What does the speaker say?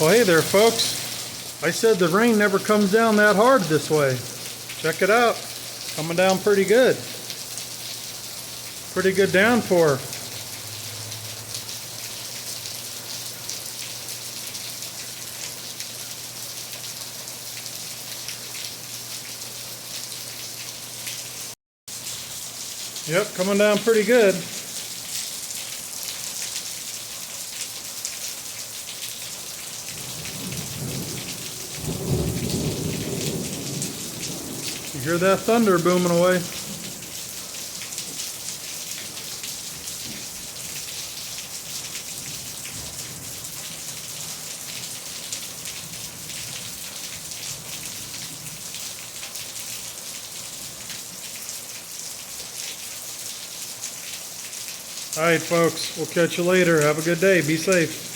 Well, hey there, folks. I said the rain never comes down that hard this way. Check it out. Coming down pretty good. Pretty good downpour. Yep, coming down pretty good. You hear that thunder booming away? All right, folks, we'll catch you later. Have a good day. Be safe.